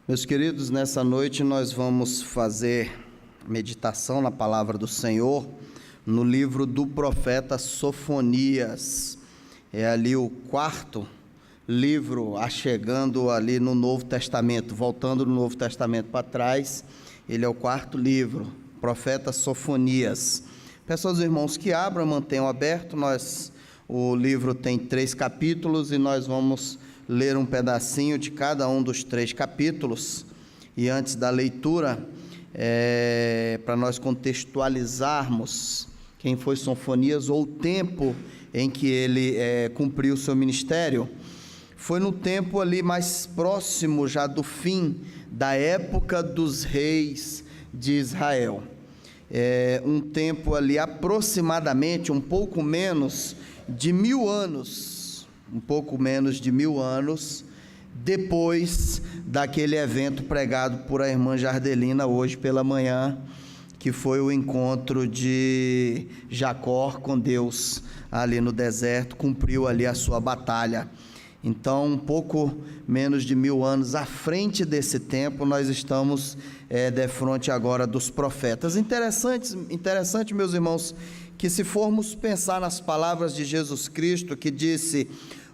Meus queridos, nessa noite nós vamos fazer meditação na palavra do Senhor no livro do profeta Sofonias. É ali o quarto livro, chegando ali no Novo Testamento, voltando no Novo Testamento para trás, ele é o quarto livro, profeta Sofonias. Peço aos irmãos que abram, mantenham aberto. O livro tem 3 capítulos e nós vamos ler um pedacinho de cada um dos 3 capítulos. E antes da leitura, para nós contextualizarmos quem foi Sofonias ou o tempo em que ele cumpriu o seu ministério, foi no tempo ali mais próximo já do fim da época dos reis de Israel. Um tempo ali aproximadamente um pouco menos de 1000 anos, depois daquele evento pregado por a irmã Jardelina hoje pela manhã, que foi o encontro de Jacó com Deus ali no deserto, cumpriu ali a sua batalha. Então, um pouco menos de 1000 anos à frente desse tempo, nós estamos defronte agora dos profetas. Interessante, meus irmãos, que se formos pensar nas palavras de Jesus Cristo, que disse: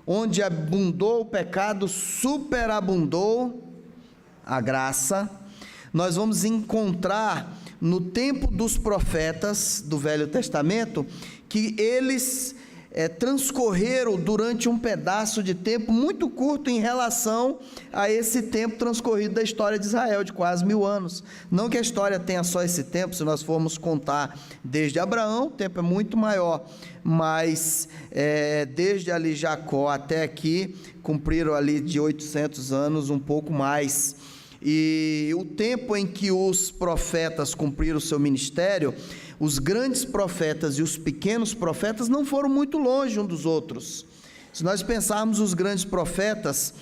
onde abundou o pecado, superabundou a graça, nós vamos encontrar no tempo dos profetas do Velho Testamento que eles transcorreram durante um pedaço de tempo muito curto em relação a esse tempo transcorrido da história de Israel, de quase 1000 anos. Não que a história tenha só esse tempo, se nós formos contar desde Abraão, o tempo é muito maior, mas desde ali Jacó até aqui, cumpriram ali de 800 anos, um pouco mais. E o tempo em que os profetas cumpriram o seu ministério, os grandes profetas e os pequenos profetas não foram muito longe um dos outros. Se nós pensarmos os grandes profetas,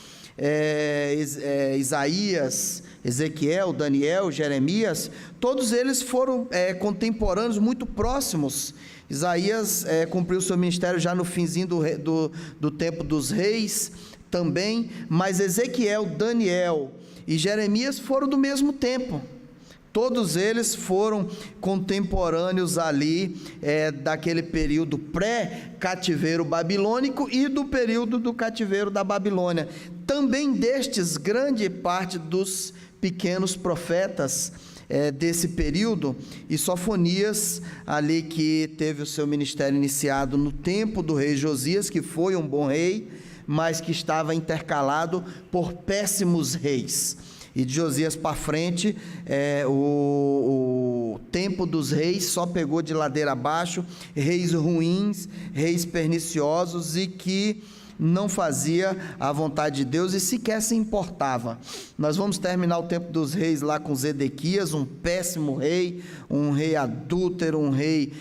Isaías, Ezequiel, Daniel, Jeremias, todos eles foram contemporâneos, muito próximos. Isaías cumpriu seu ministério já no finzinho do tempo dos reis também, mas Ezequiel, Daniel e Jeremias foram do mesmo tempo. Todos eles foram contemporâneos ali daquele período pré-cativeiro babilônico e do período do cativeiro da Babilônia. Também destes, grande parte dos pequenos profetas desse período, e Sofonias ali que teve o seu ministério iniciado no tempo do rei Josias, que foi um bom rei, mas que estava intercalado por péssimos reis. E de Josias para frente, o tempo dos reis só pegou de ladeira abaixo, reis ruins, reis perniciosos e que não fazia a vontade de Deus e sequer se importava. Nós vamos terminar o tempo dos reis lá com Zedequias, um péssimo rei, um rei adúltero, um rei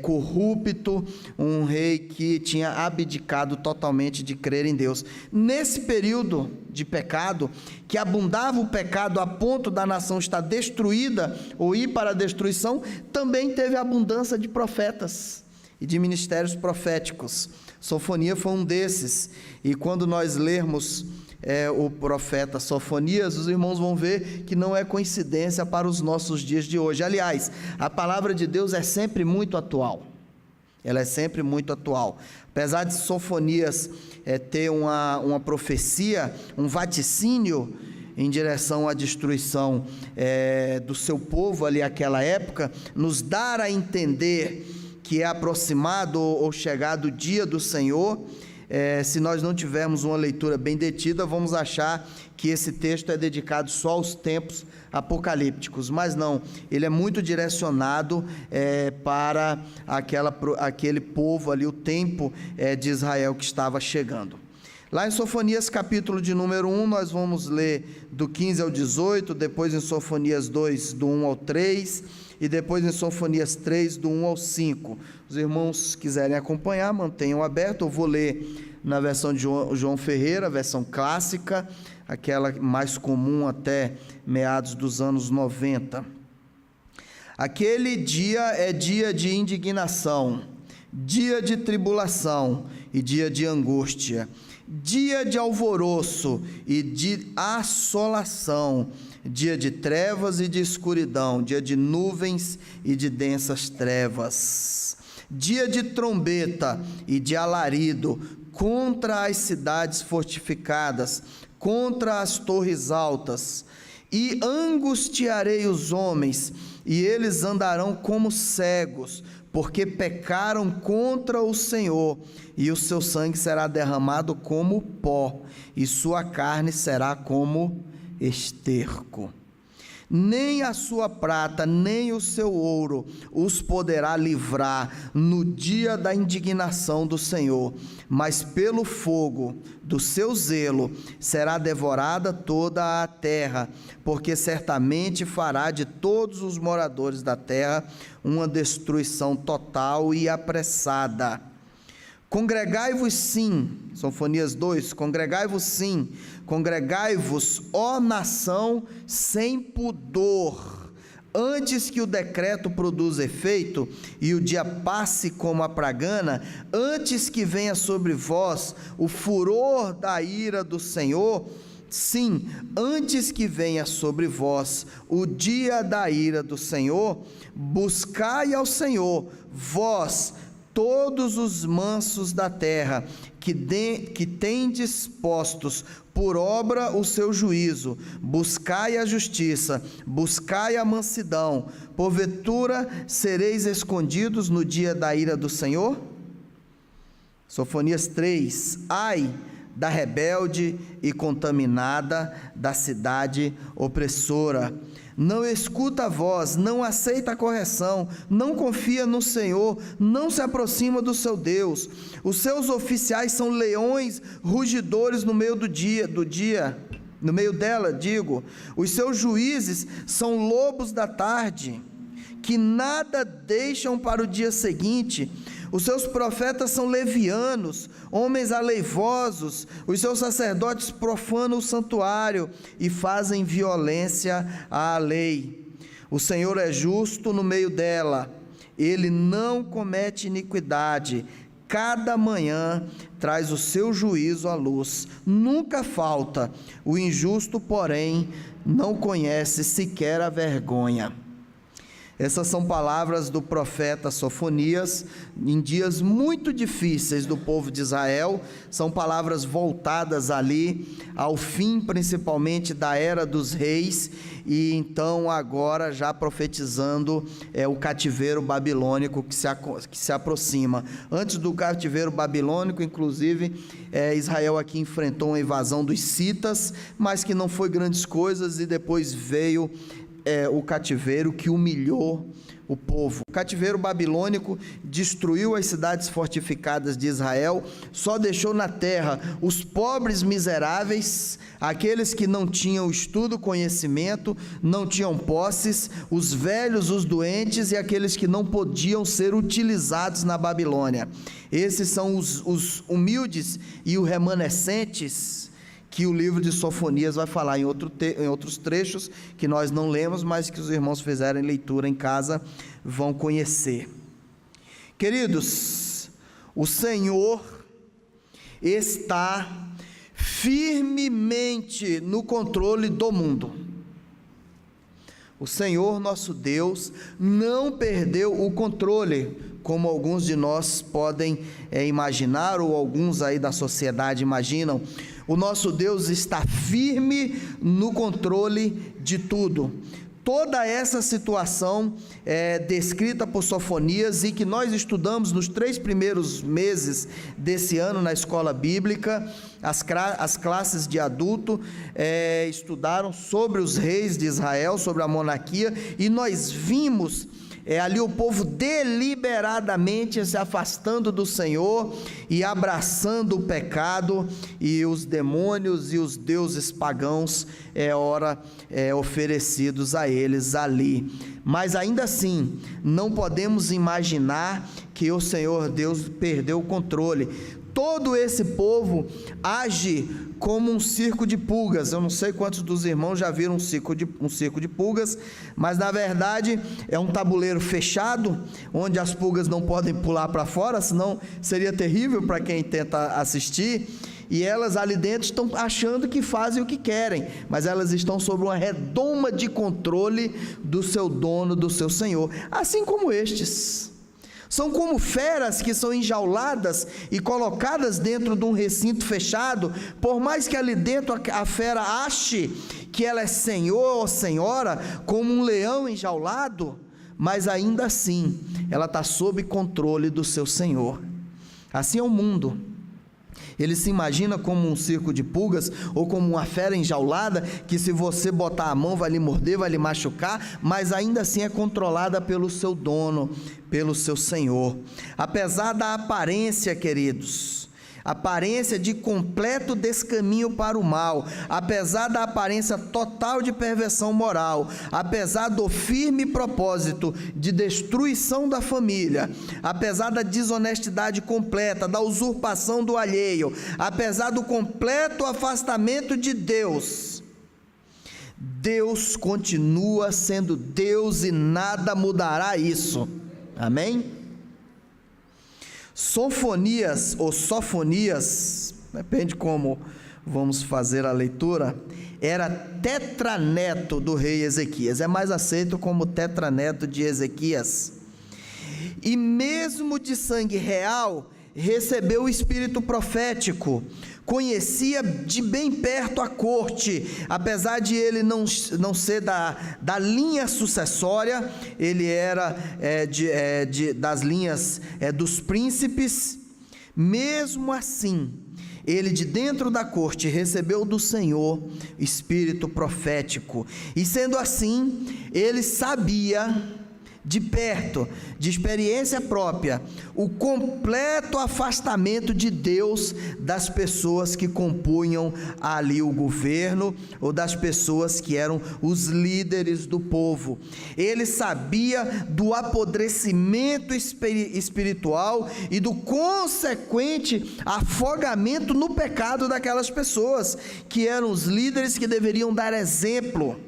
corrupto, um rei que tinha abdicado totalmente de crer em Deus. Nesse período de pecado, que abundava o pecado a ponto da nação estar destruída ou ir para a destruição, também teve abundância de profetas e de ministérios proféticos. Sofonias foi um desses, e quando nós lermos o profeta Sofonias, os irmãos vão ver que não é coincidência para os nossos dias de hoje. Aliás, a palavra de Deus é sempre muito atual, ela é sempre muito atual. Apesar de Sofonias ter uma profecia, um vaticínio em direção à destruição do seu povo ali naquela época, nos dar a entender que é aproximado ou chegado o dia do Senhor. Se nós não tivermos uma leitura bem detida, vamos achar que esse texto é dedicado só aos tempos apocalípticos, mas não, ele é muito direcionado para aquele povo ali, o tempo de Israel que estava chegando. Lá em Sofonias capítulo de número 1, nós vamos ler do 15 ao 18, depois em Sofonias 2, do 1 ao 3, e depois em Sofonias 3, do 1 ao 5. Os irmãos quiserem acompanhar, mantenham aberto. Eu vou ler na versão de João Ferreira, versão clássica, aquela mais comum até meados dos anos 90. Aquele dia é dia de indignação, dia de tribulação e dia de angústia, dia de alvoroço e de assolação, dia de trevas e de escuridão, dia de nuvens e de densas trevas, dia de trombeta e de alarido contra as cidades fortificadas, contra as torres altas. E angustiarei os homens, e eles andarão como cegos, porque pecaram contra o Senhor, e o seu sangue será derramado como pó, e sua carne será como esterco. Nem a sua prata, nem o seu ouro os poderá livrar no dia da indignação do Senhor, mas pelo fogo do seu zelo será devorada toda a terra, porque certamente fará de todos os moradores da terra uma destruição total e apressada. Congregai-vos sim, Sofonias 2, congregai-vos sim, congregai-vos, ó nação, sem pudor, antes que o decreto produza efeito e o dia passe como a pragana, antes que venha sobre vós o furor da ira do Senhor, sim, antes que venha sobre vós o dia da ira do Senhor, buscai ao Senhor, vós, todos os mansos da terra, que tendes postos por obra o seu juízo, buscai a justiça, buscai a mansidão, porventura sereis escondidos no dia da ira do Senhor? Sofonias 3, ai da rebelde e contaminada da cidade opressora, não escuta a voz, não aceita a correção, não confia no Senhor, não se aproxima do seu Deus. Os seus oficiais são leões rugidores no meio no meio dela, digo. Os seus juízes são lobos da tarde, que nada deixam para o dia seguinte. Os seus profetas são levianos, homens aleivosos. Os seus sacerdotes profanam o santuário e fazem violência à lei. O Senhor é justo no meio dela, ele não comete iniquidade. Cada manhã traz o seu juízo à luz, nunca falta. O injusto, porém, não conhece sequer a vergonha. Essas são palavras do profeta Sofonias, em dias muito difíceis do povo de Israel, são palavras voltadas ali ao fim, principalmente, da era dos reis, e então agora já profetizando o cativeiro babilônico que se aproxima. Antes do cativeiro babilônico, inclusive, Israel aqui enfrentou uma invasão dos citas, mas que não foi grandes coisas, e depois veio o cativeiro que humilhou o povo. O cativeiro babilônico destruiu as cidades fortificadas de Israel, só deixou na terra os pobres miseráveis, aqueles que não tinham estudo, conhecimento, não tinham posses, os velhos, os doentes e aqueles que não podiam ser utilizados na Babilônia. Esses são os humildes e os remanescentes, que o livro de Sofonias vai falar em outros trechos, que nós não lemos, mas que os irmãos fizerem leitura em casa vão conhecer. Queridos, o Senhor está firmemente no controle do mundo. O Senhor nosso Deus não perdeu o controle, como alguns de nós podem imaginar, ou alguns aí da sociedade imaginam. O nosso Deus está firme no controle de tudo. Toda essa situação é descrita por Sofonias e que nós estudamos nos 3 primeiros meses desse ano na escola bíblica. As classes de adulto estudaram sobre os reis de Israel, sobre a monarquia, e nós vimos ali o povo deliberadamente se afastando do Senhor e abraçando o pecado, e os demônios e os deuses pagãos oferecidos a eles ali. Mas ainda assim, não podemos imaginar que o Senhor Deus perdeu o controle. Todo esse povo age como um circo de pulgas. Eu não sei quantos dos irmãos já viram um circo de pulgas, mas na verdade é um tabuleiro fechado, onde as pulgas não podem pular para fora, senão seria terrível para quem tenta assistir. E elas ali dentro estão achando que fazem o que querem, mas elas estão sob uma redoma de controle do seu dono, do seu Senhor. Assim como estes. São como feras que são enjauladas e colocadas dentro de um recinto fechado. Por mais que ali dentro a fera ache que ela é senhor ou senhora, como um leão enjaulado, mas ainda assim ela está sob controle do seu Senhor. Assim é o mundo. Ele se imagina como um circo de pulgas, ou como uma fera enjaulada, que se você botar a mão vai lhe morder, vai lhe machucar, mas ainda assim é controlada pelo seu dono, pelo seu Senhor. Apesar da aparência, queridos, aparência de completo descaminho para o mal, apesar da aparência total de perversão moral, apesar do firme propósito de destruição da família, apesar da desonestidade completa, da usurpação do alheio, apesar do completo afastamento de Deus, Deus continua sendo Deus e nada mudará isso. Amém? Sofonias ou Sofonias, depende como vamos fazer a leitura, era tetraneto do rei Ezequias, é mais aceito como tetraneto de Ezequias, e mesmo de sangue real, recebeu o espírito profético, conhecia de bem perto a corte, apesar de ele não ser da linha sucessória, ele era das linhas dos príncipes. Mesmo assim, ele de dentro da corte recebeu do Senhor espírito profético, e sendo assim, ele sabia de perto, de experiência própria, o completo afastamento de Deus das pessoas que compunham ali o governo, ou das pessoas que eram os líderes do povo. Ele sabia do apodrecimento espiritual e do consequente afogamento no pecado daquelas pessoas, que eram os líderes que deveriam dar exemplo.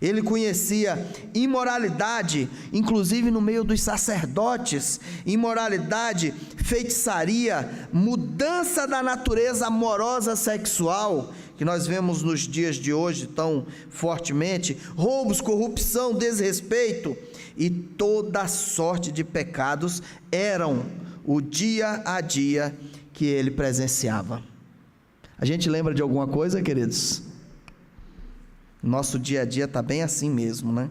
Ele conhecia imoralidade, inclusive no meio dos sacerdotes, imoralidade, feitiçaria, mudança da natureza amorosa sexual, que nós vemos nos dias de hoje tão fortemente, roubos, corrupção, desrespeito, e toda sorte de pecados eram o dia a dia que ele presenciava. A gente lembra de alguma coisa, queridos? Nosso dia a dia está bem assim mesmo, né?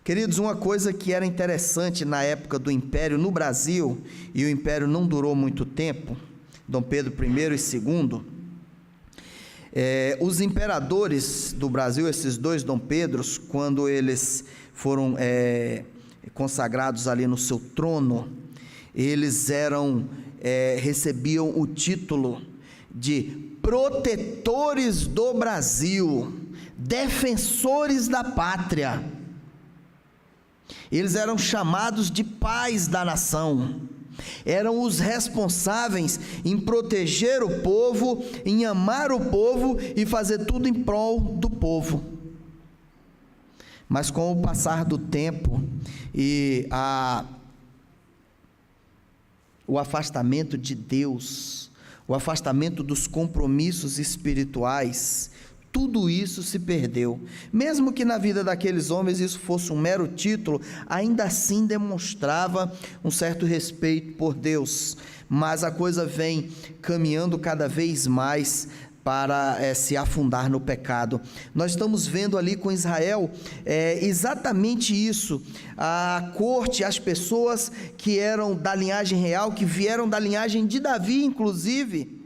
Queridos, uma coisa que era interessante na época do Império no Brasil, e o Império não durou muito tempo, Dom Pedro I e II, os imperadores do Brasil, esses dois Dom Pedros, quando eles foram consagrados ali no seu trono, eles recebiam o título de protetores do Brasil, defensores da pátria. Eles eram chamados de pais da nação, eram os responsáveis em proteger o povo, em amar o povo e fazer tudo em prol do povo. Mas com o passar do tempo e o afastamento de Deus, o afastamento dos compromissos espirituais, tudo isso se perdeu. Mesmo que na vida daqueles homens isso fosse um mero título, ainda assim demonstrava um certo respeito por Deus. Mas a coisa vem caminhando cada vez mais para se afundar no pecado. Nós estamos vendo ali com Israel exatamente isso. A corte, as pessoas que eram da linhagem real, que vieram da linhagem de Davi, inclusive,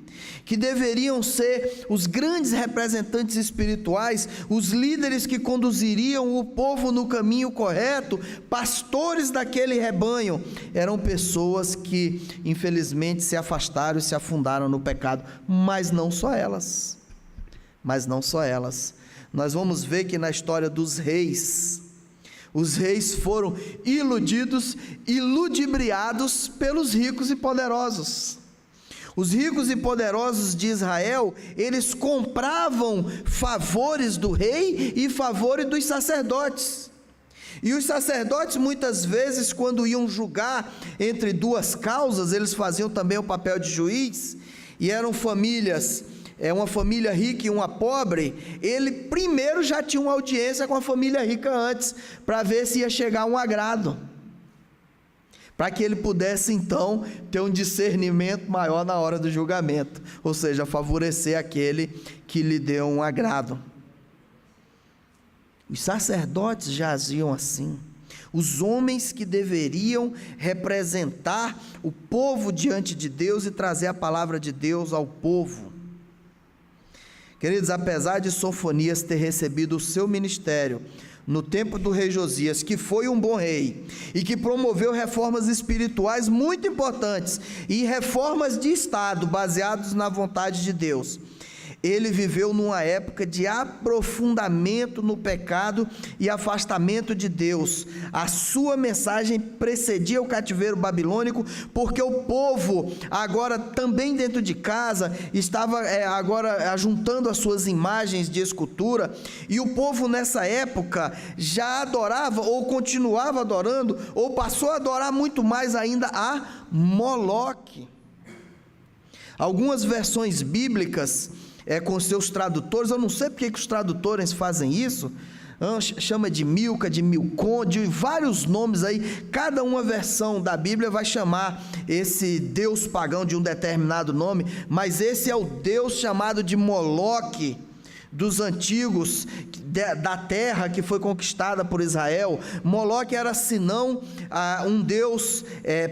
que deveriam ser os grandes representantes espirituais, os líderes que conduziriam o povo no caminho correto, pastores daquele rebanho, eram pessoas que infelizmente se afastaram e se afundaram no pecado, mas não só elas, nós vamos ver que na história dos reis, Os reis foram iludidos e ludibriados pelos ricos e poderosos. Os ricos e poderosos de Israel, eles compravam favores do rei e favores dos sacerdotes. E os sacerdotes, muitas vezes, quando iam julgar entre duas causas, eles faziam também o papel de juiz, e eram famílias, uma família rica e uma pobre. Ele primeiro já tinha uma audiência com a família rica antes, para ver se ia chegar um agrado, para que ele pudesse então ter um discernimento maior na hora do julgamento, ou seja, favorecer aquele que lhe deu um agrado. Os sacerdotes já agiam assim. Os homens que deveriam representar o povo diante de Deus e trazer a palavra de Deus ao povo. Queridos, apesar de Sofonias ter recebido o seu ministério no tempo do rei Josias, que foi um bom rei, e que promoveu reformas espirituais muito importantes, e reformas de Estado, baseados na vontade de Deus, ele viveu numa época de aprofundamento no pecado e afastamento de Deus. A sua mensagem precedia o cativeiro babilônico, porque o povo, agora também dentro de casa, estava agora ajuntando as suas imagens de escultura, e o povo nessa época já adorava, ou continuava adorando, ou passou a adorar muito mais ainda a Moloque. Algumas versões bíblicas, com seus tradutores, eu não sei porque que os tradutores fazem isso, chama de Milca, de Milcom, de vários nomes aí, cada uma versão da Bíblia vai chamar esse deus pagão de um determinado nome, mas esse é o deus chamado de Moloque, dos antigos, da terra que foi conquistada por Israel. Moloque era senão um deus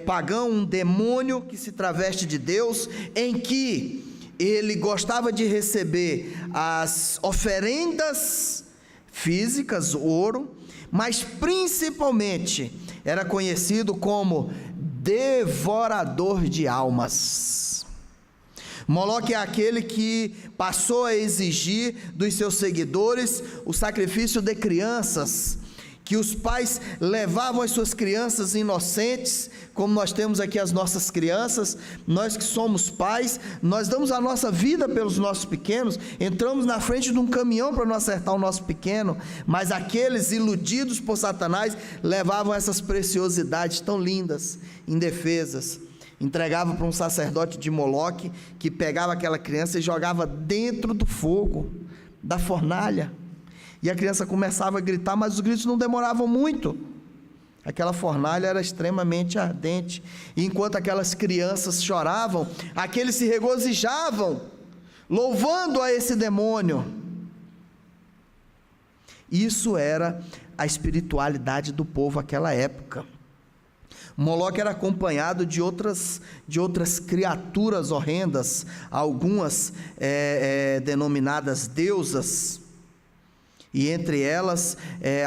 pagão, um demônio que se traveste de Deus, em que ele gostava de receber as oferendas físicas, ouro, mas principalmente era conhecido como devorador de almas. Moloque é aquele que passou a exigir dos seus seguidores o sacrifício de crianças, que os pais levavam as suas crianças inocentes, como nós temos aqui as nossas crianças. Nós que somos pais, nós damos a nossa vida pelos nossos pequenos, entramos na frente de um caminhão para não acertar o nosso pequeno, mas aqueles iludidos por Satanás levavam essas preciosidades tão lindas, indefesas, entregavam para um sacerdote de Moloque, que pegava aquela criança e jogava dentro do fogo, da fornalha, e a criança começava a gritar, mas os gritos não demoravam muito. Aquela fornalha era extremamente ardente, e enquanto aquelas crianças choravam, aqueles se regozijavam, louvando a esse demônio. Isso era a espiritualidade do povo naquela época. Moloque era acompanhado de outras criaturas horrendas, algumas denominadas deusas, e entre elas,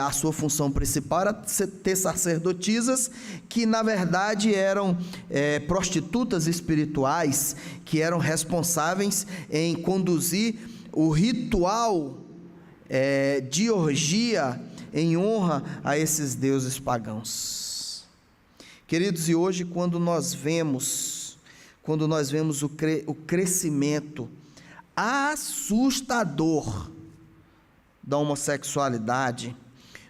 a sua função principal era ter sacerdotisas, que na verdade eram prostitutas espirituais, que eram responsáveis em conduzir o ritual de orgia em honra a esses deuses pagãos. Queridos, e hoje quando nós vemos o crescimento assustador da homossexualidade,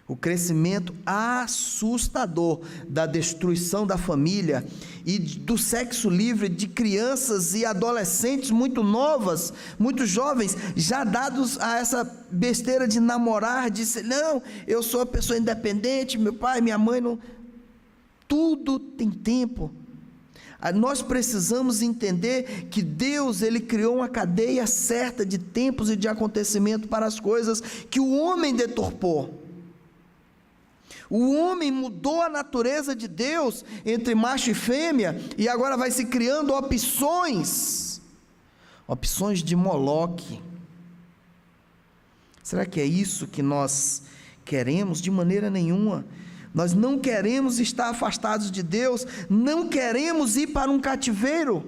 o crescimento assustador da destruição da família e do sexo livre de crianças e adolescentes muito novas, muito jovens, já dados a essa besteira de namorar, de dizer, não, eu sou uma pessoa independente, meu pai, minha mãe não... Tudo tem tempo. Nós precisamos entender que Deus, Ele criou uma cadeia certa de tempos e de acontecimento para as coisas que o homem deturpou. O homem mudou a natureza de Deus entre macho e fêmea, e agora vai se criando opções de Moloque. Será que é isso que nós queremos? De maneira nenhuma. Nós não queremos estar afastados de Deus, não queremos ir para um cativeiro,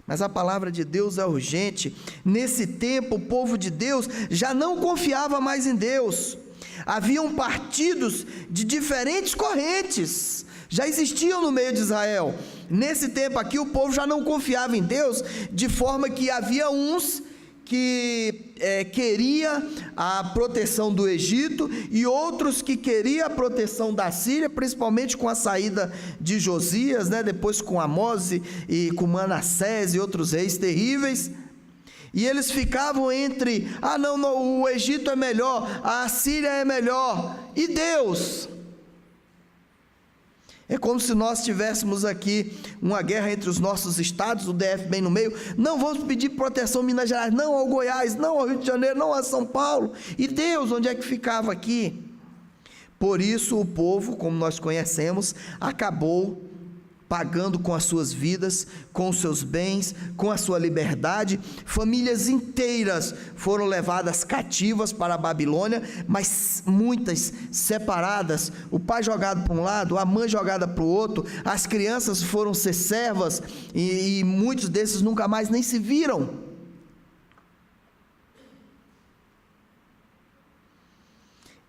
mas a palavra de Deus é urgente. Nesse tempo o povo de Deus já não confiava mais em Deus, Haviam partidos de diferentes correntes, já existiam no meio de Israel. Nesse tempo aqui, o povo já não confiava em Deus, de forma que havia uns que queria a proteção do Egito, e outros que queria a proteção da Síria, principalmente com a saída de Josias, depois com Amós e com Manassés e outros reis terríveis. E eles ficavam entre, não, o Egito é melhor, a Síria é melhor, e Deus? É como se nós tivéssemos aqui uma guerra entre os nossos estados, o DF bem no meio. Não, vamos pedir proteção a Minas Gerais, não ao Goiás, não ao Rio de Janeiro, não a São Paulo. E Deus, onde é que ficava aqui? Por isso o povo, como nós conhecemos, acabou pagando com as suas vidas, com os seus bens, com a sua liberdade. Famílias inteiras foram levadas cativas para a Babilônia, mas muitas separadas, o pai jogado para um lado, a mãe jogada para o outro, as crianças foram ser servas, e muitos desses nunca mais nem se viram.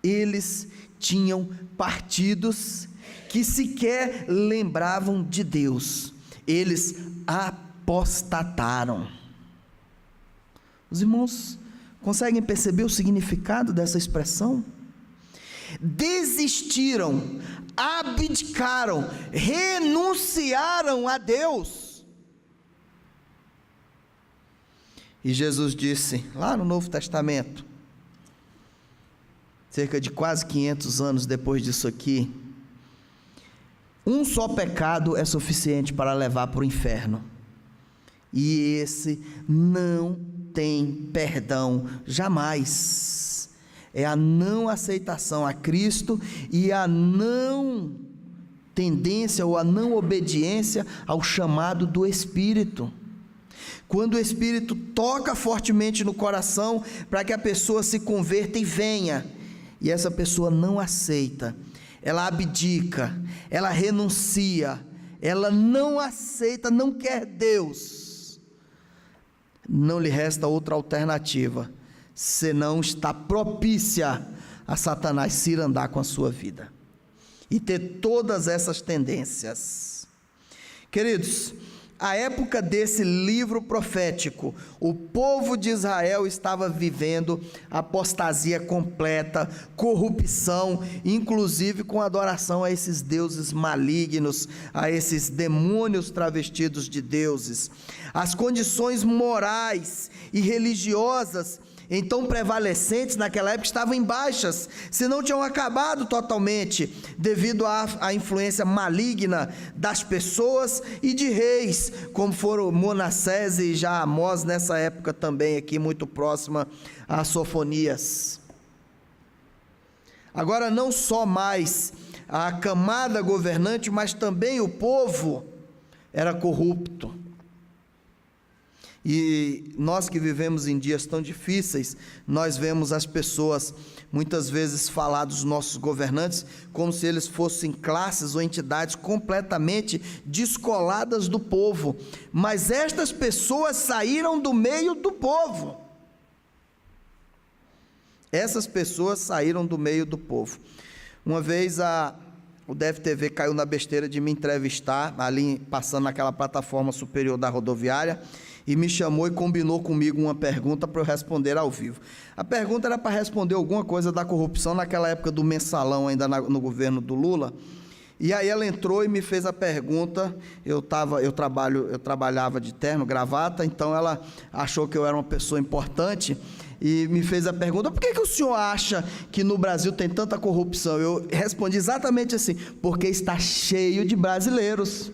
Eles tinham partidos que sequer lembravam de Deus. Eles apostataram. Os irmãos conseguem perceber o significado dessa expressão? Desistiram, abdicaram, renunciaram a Deus. E Jesus disse, lá no Novo Testamento, cerca de quase 500 anos depois disso aqui, um só pecado é suficiente para levar para o inferno, e esse não tem perdão jamais. É a não aceitação a Cristo e a não tendência ou a não obediência ao chamado do Espírito. Quando o Espírito toca fortemente no coração para que a pessoa se converta e venha, e essa pessoa não aceita, ela abdica, ela renuncia, ela não aceita, não quer Deus, não lhe resta outra alternativa, senão estar propícia a Satanás cirandar com a sua vida, e ter todas essas tendências. Queridos, a época desse livro profético, o povo de Israel estava vivendo apostasia completa, corrupção, inclusive com adoração a esses deuses malignos, a esses demônios travestidos de deuses. As condições morais e religiosas então prevalecentes naquela época estavam em baixas, se não tinham acabado totalmente, devido à influência maligna das pessoas e de reis, como foram Manassés e já Amós, nessa época também aqui muito próxima a Sofonias. Agora não só mais a camada governante, mas também o povo era corrupto. E nós que vivemos em dias tão difíceis, nós vemos as pessoas muitas vezes falar dos nossos governantes como se eles fossem classes ou entidades completamente descoladas do povo, mas estas pessoas saíram do meio do povo. Essas pessoas saíram do meio do povo. Uma vez o DFTV caiu na besteira de me entrevistar, ali passando naquela plataforma superior da rodoviária, e me chamou e combinou comigo uma pergunta para eu responder ao vivo. A pergunta era para responder alguma coisa da corrupção naquela época do mensalão, ainda no governo do Lula. E aí ela entrou e me fez a pergunta. Eu trabalhava de terno, gravata, então ela achou que eu era uma pessoa importante e me fez a pergunta: por que o senhor acha que no Brasil tem tanta corrupção? Eu respondi exatamente assim: porque está cheio de brasileiros.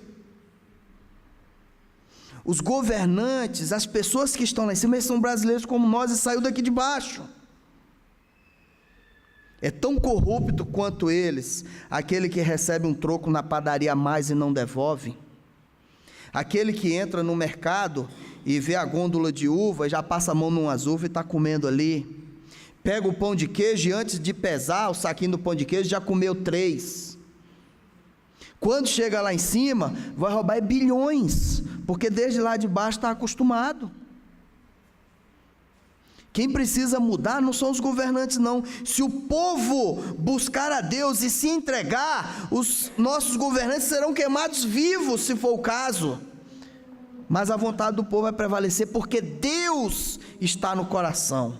Os governantes, as pessoas que estão lá em cima, eles são brasileiros como nós e saiu daqui de baixo. É tão corrupto quanto eles, aquele que recebe um troco na padaria a mais e não devolve, aquele que entra no mercado e vê a gôndola de uva e já passa a mão numas uvas e está comendo ali, pega o pão de queijo e antes de pesar o saquinho do pão de queijo já comeu 3, quando chega lá em cima vai roubar bilhões, porque desde lá de baixo está acostumado. Quem precisa mudar não são os governantes, não. Se o povo buscar a Deus e se entregar, os nossos governantes serão queimados vivos, se for o caso. Mas a vontade do povo vai prevalecer, porque Deus está no coração.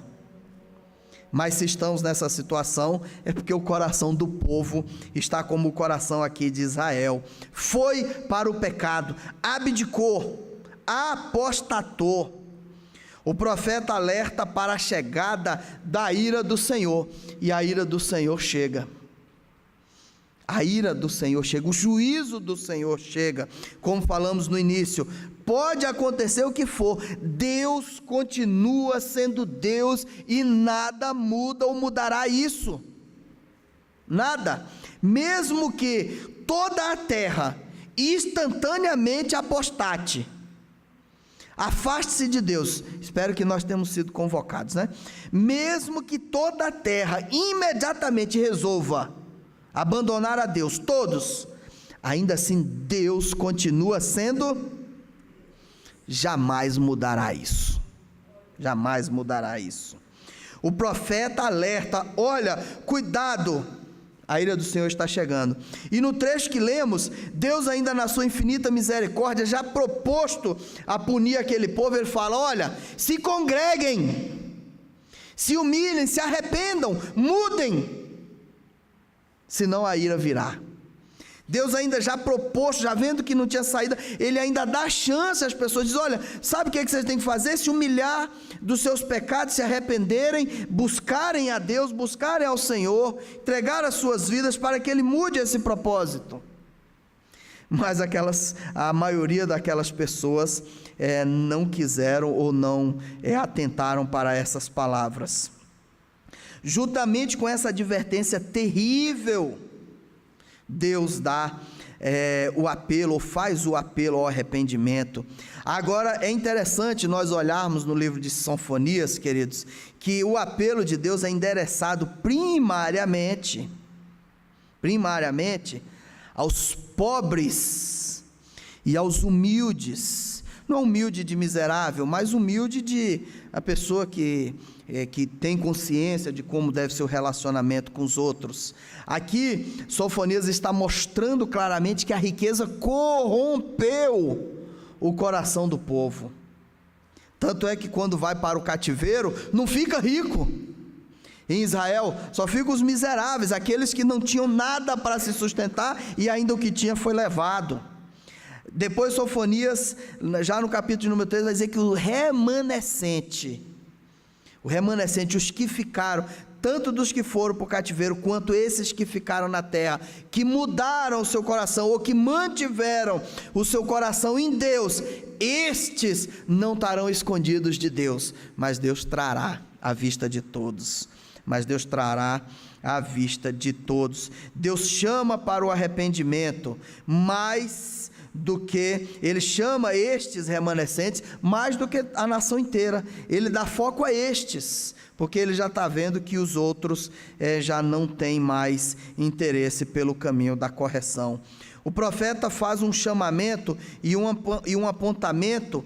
Mas se estamos nessa situação, é porque o coração do povo está como o coração aqui de Israel. Foi para o pecado, abdicou, apostatou. O profeta alerta para a chegada da ira do Senhor, e a ira do Senhor chega. A ira do Senhor chega, o juízo do Senhor chega. Como falamos no início, pode acontecer o que for, Deus continua sendo Deus e nada muda ou mudará isso. Nada. Mesmo que toda a terra instantaneamente apostate, afaste-se de Deus. Espero que nós tenhamos sido convocados, né? Mesmo que toda a terra imediatamente resolva abandonar a Deus, todos, ainda assim Deus continua sendo, jamais mudará isso. Jamais mudará isso. O profeta alerta: olha, cuidado, a ira do Senhor está chegando. E no trecho que lemos, Deus ainda na sua infinita misericórdia, já proposto a punir aquele povo, ele fala: olha, se congreguem, se humilhem, se arrependam, mudem, senão a ira virá. Deus ainda já proposto, já vendo que não tinha saída, Ele ainda dá chance às pessoas, diz: olha, sabe o que vocês têm que fazer? Se humilhar dos seus pecados, se arrependerem, buscarem a Deus, buscarem ao Senhor, entregar as suas vidas para que Ele mude esse propósito. Mas a maioria daquelas pessoas não quiseram ou não atentaram para essas palavras. Juntamente com essa advertência terrível, Deus dá o apelo, ou faz o apelo ao arrependimento. Agora é interessante nós olharmos no livro de Sofonias, queridos, que o apelo de Deus é endereçado primariamente aos pobres e aos humildes. Não humilde de miserável, mas humilde de a pessoa que tem consciência de como deve ser o relacionamento com os outros. Aqui, Sofonias está mostrando claramente que a riqueza corrompeu o coração do povo. Tanto é que quando vai para o cativeiro, não fica rico. Em Israel, só ficam os miseráveis, aqueles que não tinham nada para se sustentar e ainda o que tinha foi levado. Depois Sofonias, já no capítulo número 3, vai dizer que o remanescente, os que ficaram, tanto dos que foram para o cativeiro, quanto esses que ficaram na terra, que mudaram o seu coração, ou que mantiveram o seu coração em Deus, estes não estarão escondidos de Deus, mas Deus trará à vista de todos. Deus chama para o arrependimento, mais do que, Ele chama estes remanescentes, mais do que a nação inteira. Ele dá foco a estes, porque Ele já está vendo que os outros já não têm mais interesse pelo caminho da correção. O profeta faz um chamamento e um apontamento,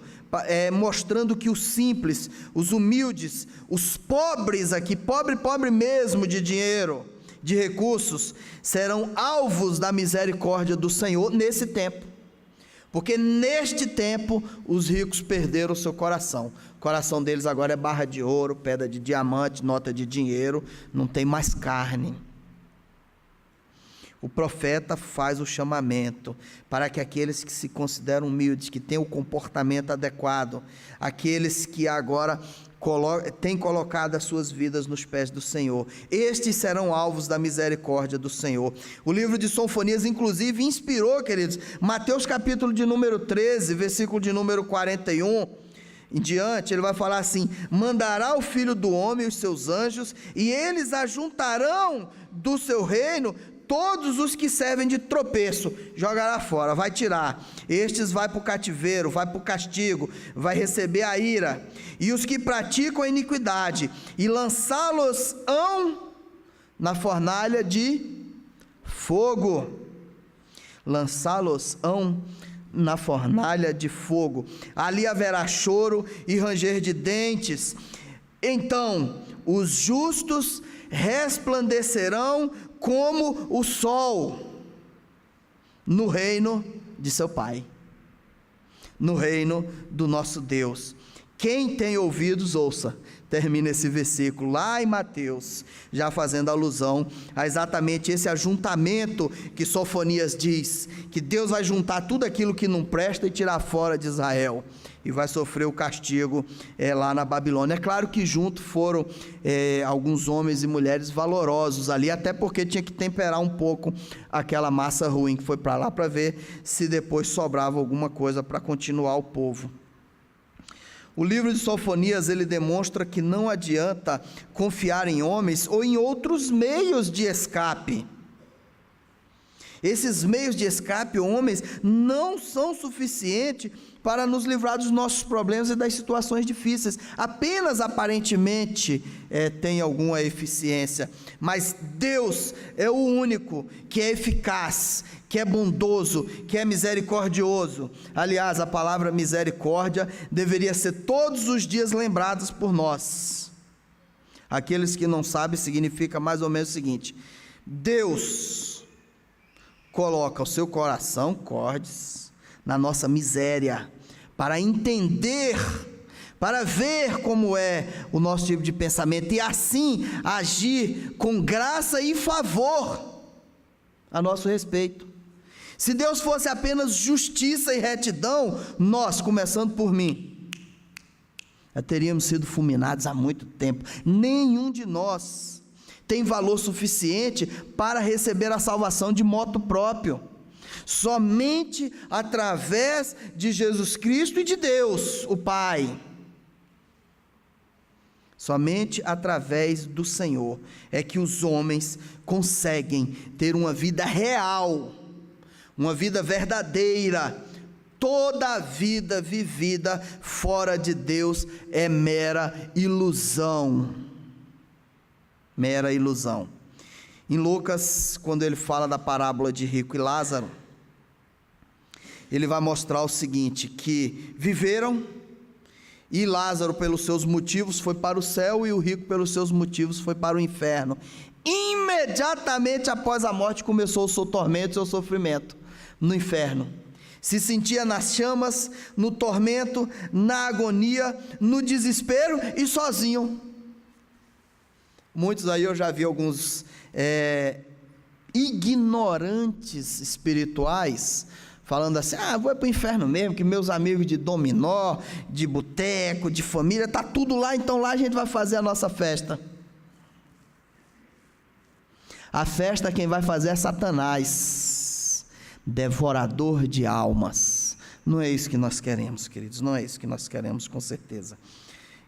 mostrando que os simples, os humildes, os pobres aqui, pobre mesmo de dinheiro, de recursos, serão alvos da misericórdia do Senhor nesse tempo. Porque neste tempo os ricos perderam o seu coração. O coração deles agora é barra de ouro, pedra de diamante, nota de dinheiro, não tem mais carne. O profeta faz o chamamento para que aqueles que se consideram humildes, que têm o comportamento adequado, aqueles que agora têm colocado as suas vidas nos pés do Senhor, estes serão alvos da misericórdia do Senhor. O livro de Sofonias, inclusive, inspirou, queridos, Mateus capítulo de número 13, versículo de número 41, em diante, ele vai falar assim: mandará o Filho do Homem os seus anjos, e eles ajuntarão do seu reino todos os que servem de tropeço, jogará fora, vai tirar. Estes vai para o cativeiro, vai para o castigo, vai receber a ira. E os que praticam a iniquidade, e lançá-los-ão na fornalha de fogo. Lançá-los-ão na fornalha de fogo. Ali haverá choro e ranger de dentes. Então os justos resplandecerão como o sol no reino de seu Pai, no reino do nosso Deus. Quem tem ouvidos, ouça. Termina esse versículo lá em Mateus, já fazendo alusão a exatamente esse ajuntamento que Sofonias diz, que Deus vai juntar tudo aquilo que não presta e tirar fora de Israel, e vai sofrer o castigo lá na Babilônia. É claro que junto foram alguns homens e mulheres valorosos ali, até porque tinha que temperar um pouco aquela massa ruim que foi para lá, para ver se depois sobrava alguma coisa para continuar o povo. O livro de Sofonias, ele demonstra que não adianta confiar em homens ou em outros meios de escape. Esses meios de escape, homens, não são suficientes para nos livrar dos nossos problemas e das situações difíceis. Apenas aparentemente tem alguma eficiência, mas Deus é o único que é eficaz, que é bondoso, que é misericordioso. Aliás, a palavra misericórdia deveria ser todos os dias lembrada por nós. Aqueles que não sabem, significa mais ou menos o seguinte: Deus coloca o seu coração, cordes, na nossa miséria, para entender, para ver como é o nosso tipo de pensamento, e assim agir com graça e favor a nosso respeito. Se Deus fosse apenas justiça e retidão, nós, começando por mim, já teríamos sido fulminados há muito tempo. Nenhum de nós tem valor suficiente para receber a salvação de moto próprio. Somente através de Jesus Cristo e de Deus, o Pai. Somente através do Senhor é que os homens conseguem ter uma vida real, uma vida verdadeira. Toda a vida vivida fora de Deus é mera ilusão. Mera ilusão. Em Lucas, quando ele fala da parábola de rico e Lázaro, ele vai mostrar o seguinte, que viveram, e Lázaro pelos seus motivos foi para o céu, e o rico pelos seus motivos foi para o inferno. Imediatamente após a morte começou o seu tormento, o seu sofrimento no inferno. Se sentia nas chamas, no tormento, na agonia, no desespero e sozinho. Muitos aí eu já vi alguns ignorantes espirituais falando assim: vou para o inferno mesmo, que meus amigos de dominó, de boteco, de família, está tudo lá, então lá a gente vai fazer a nossa festa. A festa quem vai fazer é Satanás, devorador de almas. Não é isso que nós queremos, queridos, não é isso que nós queremos, com certeza.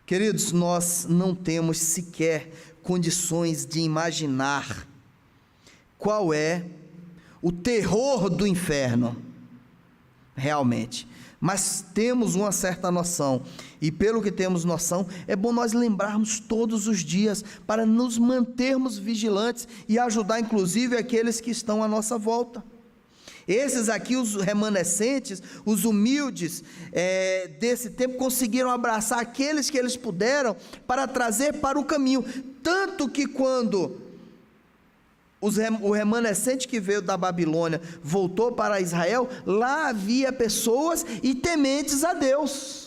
Queridos, nós não temos sequer condições de imaginar qual é o terror do inferno, realmente, mas temos uma certa noção, e pelo que temos noção, é bom nós lembrarmos todos os dias, para nos mantermos vigilantes, e ajudar inclusive aqueles que estão à nossa volta. Esses aqui, os remanescentes, os humildes desse tempo, conseguiram abraçar aqueles que eles puderam, para trazer para o caminho, tanto que quando o remanescente que veio da Babilônia voltou para Israel, lá havia pessoas e tementes a Deus.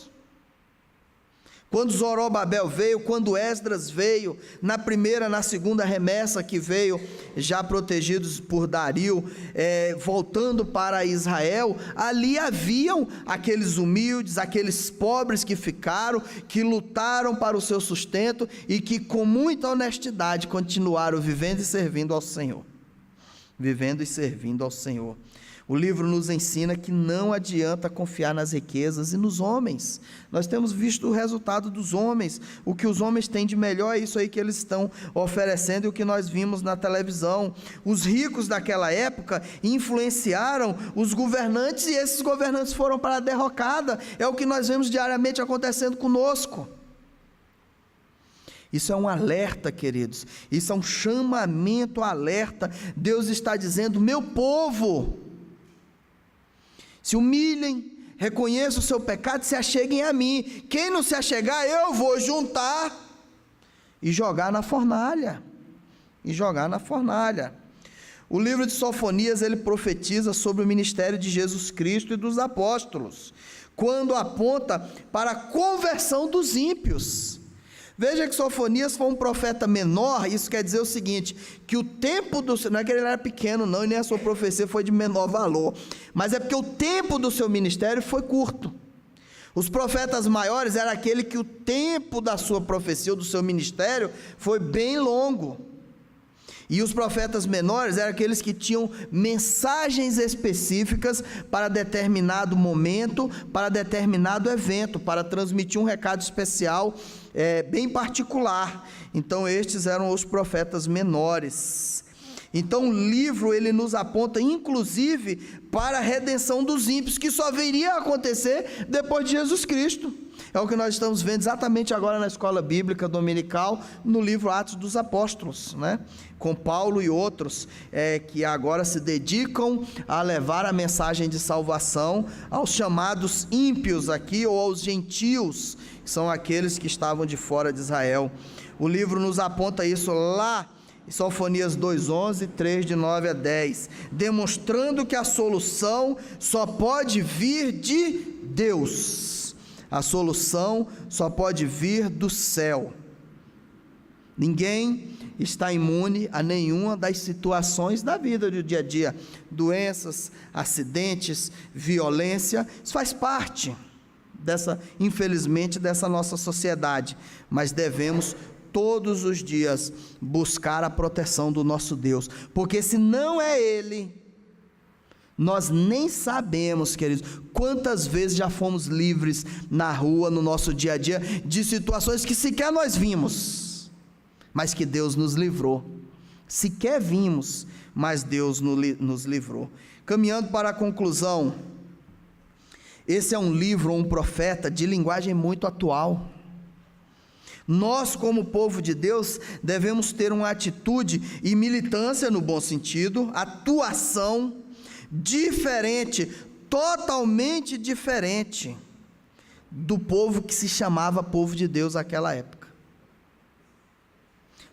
Quando Zorobabel veio, quando Esdras veio, na primeira, na segunda remessa que veio, já protegidos por Dario, voltando para Israel, ali haviam aqueles humildes, aqueles pobres que ficaram, que lutaram para o seu sustento e que com muita honestidade continuaram vivendo e servindo ao Senhor. Vivendo e servindo ao Senhor. O livro nos ensina que não adianta confiar nas riquezas e nos homens. Nós temos visto o resultado dos homens. O que os homens têm de melhor é isso aí que eles estão oferecendo, e o que nós vimos na televisão. Os ricos daquela época influenciaram os governantes, e esses governantes foram para a derrocada. É o que nós vemos diariamente acontecendo conosco. Isso é um alerta, queridos. Isso é um chamamento, alerta. Deus está dizendo: meu povo, se humilhem, reconheçam o seu pecado, se acheguem a mim. Quem não se achegar, eu vou juntar e jogar na fornalha. O livro de Sofonias, ele profetiza sobre o ministério de Jesus Cristo e dos apóstolos, quando aponta para a conversão dos ímpios. Veja que Sofonias foi um profeta menor. Isso quer dizer o seguinte, que o tempo do seu, não é que ele era pequeno não, e nem a sua profecia foi de menor valor, mas é porque o tempo do seu ministério foi curto. Os profetas maiores era aquele que o tempo da sua profecia, ou do seu ministério, foi bem longo. E os profetas menores eram aqueles que tinham mensagens específicas para determinado momento, para determinado evento, para transmitir um recado especial, bem particular. Então estes eram os profetas menores. Então o livro, ele nos aponta inclusive para a redenção dos ímpios, que só viria a acontecer depois de Jesus Cristo. É o que nós estamos vendo exatamente agora na escola bíblica dominical, no livro Atos dos Apóstolos, né? Com Paulo e outros, que agora se dedicam a levar a mensagem de salvação aos chamados ímpios aqui, ou aos gentios, que são aqueles que estavam de fora de Israel. O livro nos aponta isso lá em Sofonias 2:11, 3 de 9 a 10, demonstrando que a solução só pode vir de Deus. A solução só pode vir do céu. Ninguém está imune a nenhuma das situações da vida do dia a dia. Doenças, acidentes, violência, isso faz parte infelizmente, dessa nossa sociedade. Mas devemos todos os dias buscar a proteção do nosso Deus, porque se não é Ele, nós nem sabemos, queridos, quantas vezes já fomos livres na rua, no nosso dia a dia, de situações que sequer nós vimos, mas que Deus nos livrou. Sequer vimos, mas Deus nos livrou. Caminhando para a conclusão, esse é um livro, um profeta de linguagem muito atual. Nós, como povo de Deus, devemos ter uma atitude e militância no bom sentido, atuação diferente, totalmente diferente do povo que se chamava povo de Deus naquela época.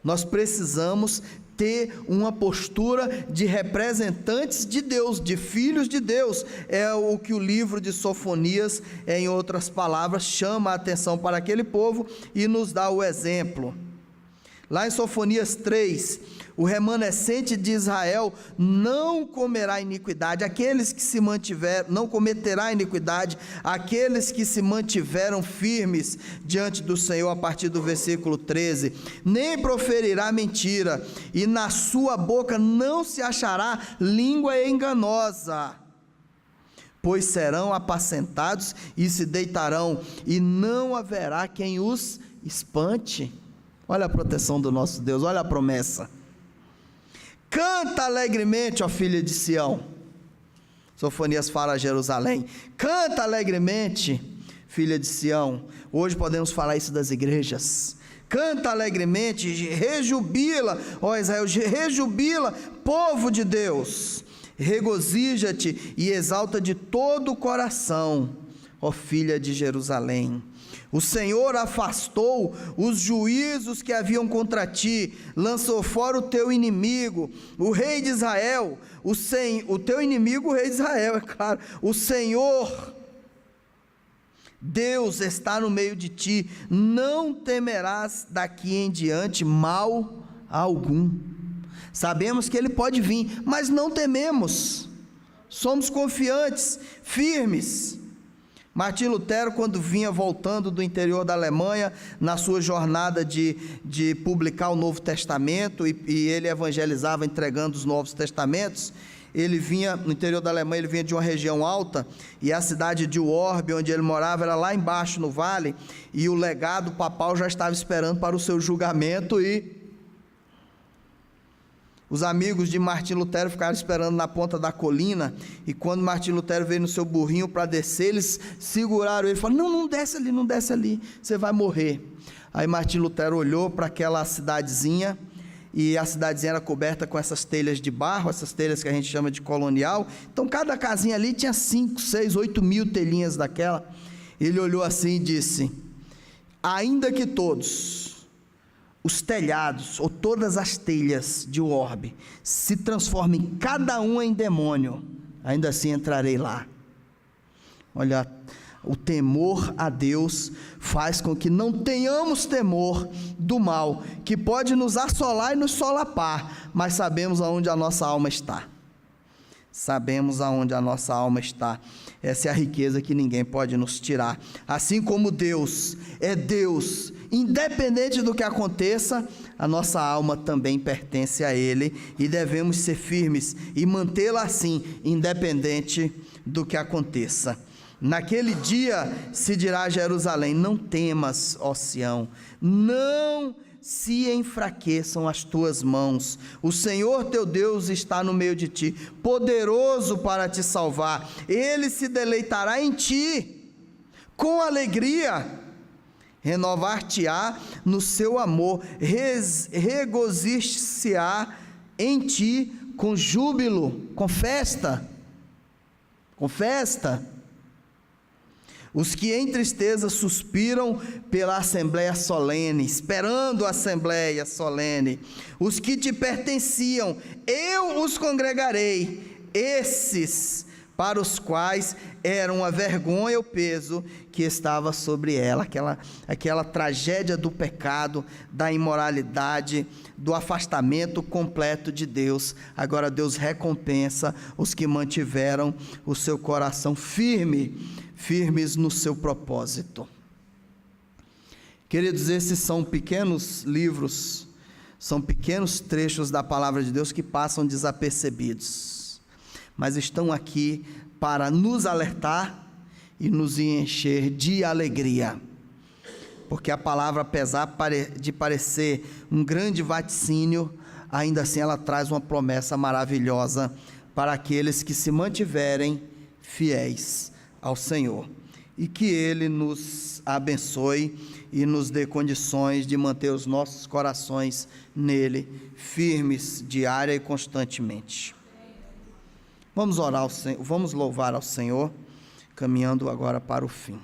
Nós precisamos ter uma postura de representantes de Deus, de filhos de Deus. É o que o livro de Sofonias, em outras palavras, chama a atenção para aquele povo e nos dá o exemplo. Lá em Sofonias 3, o remanescente de Israel não comerá iniquidade, aqueles que se mantiveram, não cometerá iniquidade, aqueles que se mantiveram firmes diante do Senhor, a partir do versículo 13, nem proferirá mentira, e na sua boca não se achará língua enganosa, pois serão apacentados e se deitarão, e não haverá quem os espante. Olha a proteção do nosso Deus, olha a promessa. Canta alegremente, ó filha de Sião. Sofonias fala a Jerusalém. Canta alegremente, filha de Sião. Hoje podemos falar isso das igrejas. Canta alegremente, rejubila, ó Israel, rejubila, povo de Deus. Regozija-te e exalta de todo o coração, ó filha de Jerusalém. O Senhor afastou os juízos que haviam contra ti, lançou fora o teu inimigo, o rei de Israel, o teu inimigo, o rei de Israel, é claro. O Senhor, Deus, está no meio de ti, não temerás daqui em diante mal algum. Sabemos que Ele pode vir, mas não tememos, somos confiantes, firmes. Martim Lutero, quando vinha voltando do interior da Alemanha, na sua jornada de publicar o Novo Testamento, e ele evangelizava entregando os Novos Testamentos, ele vinha, no interior da Alemanha, ele vinha de uma região alta, e a cidade de Worb, onde ele morava, era lá embaixo no vale, e o legado papal já estava esperando para o seu julgamento, e os amigos de Martim Lutero ficaram esperando na ponta da colina, e quando Martim Lutero veio no seu burrinho para descer, eles seguraram ele e falaram: não desce ali, não desce ali, você vai morrer. Aí Martim Lutero olhou para aquela cidadezinha, e a cidadezinha era coberta com essas telhas de barro, essas telhas que a gente chama de colonial, então cada casinha ali tinha 5, 6, 8 mil telhinhas daquela. Ele olhou assim e disse: ainda que todos os telhados, ou todas as telhas de orbe, se transformem cada uma em demônio, ainda assim entrarei lá. Olha, o temor a Deus faz com que não tenhamos temor do mal, que pode nos assolar e nos solapar, mas sabemos aonde a nossa alma está. Sabemos aonde a nossa alma está. Essa é a riqueza que ninguém pode nos tirar. Assim como Deus é Deus, independente do que aconteça, a nossa alma também pertence a Ele, e devemos ser firmes e mantê-la assim, independente do que aconteça. Naquele dia se dirá a Jerusalém: não temas, ó Sião, não se enfraqueçam as tuas mãos, o Senhor teu Deus está no meio de ti, poderoso para te salvar, Ele se deleitará em ti, com alegria, renovar-te-á no seu amor, regozijar-se-á em ti com júbilo, com festa, Os que em tristeza suspiram pela assembleia solene, esperando a assembleia solene, os que te pertenciam, eu os congregarei, esses para os quais era uma vergonha o peso que estava sobre ela, aquela tragédia do pecado, da imoralidade, do afastamento completo de Deus. Agora Deus recompensa os que mantiveram o seu coração firmes no seu propósito. Queridos, esses são pequenos livros, são pequenos trechos da palavra de Deus que passam desapercebidos, mas estão aqui para nos alertar e nos encher de alegria, porque a palavra, apesar de parecer um grande vaticínio, ainda assim ela traz uma promessa maravilhosa para aqueles que se mantiverem fiéis ao Senhor, e que Ele nos abençoe e nos dê condições de manter os nossos corações nele, firmes, diária e constantemente. Vamos orar ao Senhor, vamos louvar ao Senhor, caminhando agora para o fim.